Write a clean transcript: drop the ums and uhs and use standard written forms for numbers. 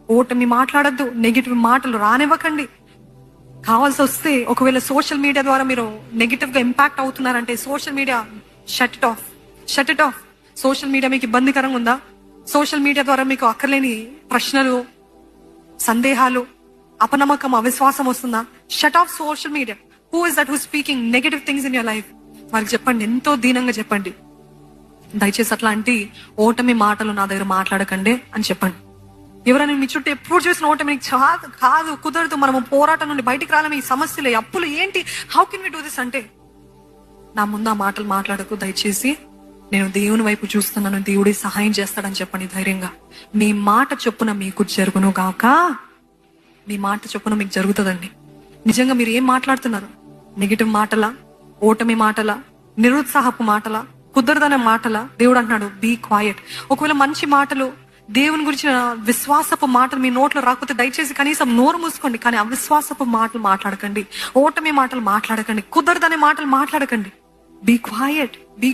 ఓటమి మాట్లాడద్దు, నెగిటివ్ మాటలు రానివ్వకండి. కావాల్సి వస్తే ఒకవేళ సోషల్ మీడియా ద్వారా మీరు నెగిటివ్ గా ఇంపాక్ట్ అవుతున్నారంటే social media shut it off. Social media మీకు ఇబ్బందికరంగా ఉందా? సోషల్ మీడియా ద్వారా మీకు అక్కర్లేని ప్రశ్నలు, సందేహాలు, అపనమ్మకం, అవిశ్వాసం వస్తుందా? Shut off social media. Who is that who speaking negative things in your life? వారికి చెప్పండి, ఎంతో దీనంగా చెప్పండి, దయచేసి అట్లాంటి ఓటమి మాటలు నా దగ్గర మాట్లాడకండి అని చెప్పండి. ఎవరైనా మీ చుట్టూ ఎప్పుడు చూసిన ఓటమి కాదు, కుదరదు, మనము పోరాటం నుండి బయటికి రాలేము, ఈ సమస్యలు, అప్పులు ఏంటి, how can we do this అంటే నా ముందు ఆ మాటలు మాట్లాడకు. దయచేసి నేను దేవుని వైపు చూస్తున్నాను, దేవుడే సహాయం చేస్తాడని చెప్పండి ధైర్యంగా. మీ మాట చొప్పున మీకు జరుగును గాక. మీ మాట చొప్పున మీకు జరుగుతుందండి. నిజంగా మీరు ఏం మాట్లాడుతున్నారు? నెగిటివ్ మాటలా, ఓటమి మాటలా, నిరుత్సాహపు మాటలా, కుదరదనే మాటలా? దేవుడు అంటున్నాడు బీ క్వైట్. ఒకవేళ మంచి మాటలు, దేవుని గురించిన విశ్వాసపు మాటలు మీ నోట్లో రాకపోతే దయచేసి కనీసం నోరు మూసుకోండి. కానీ అవిశ్వాసపు మాటలు మాట్లాడకండి, ఓటమి మాటలు మాట్లాడకండి, కుదరదనే మాటలు మాట్లాడకండి. Be quiet, be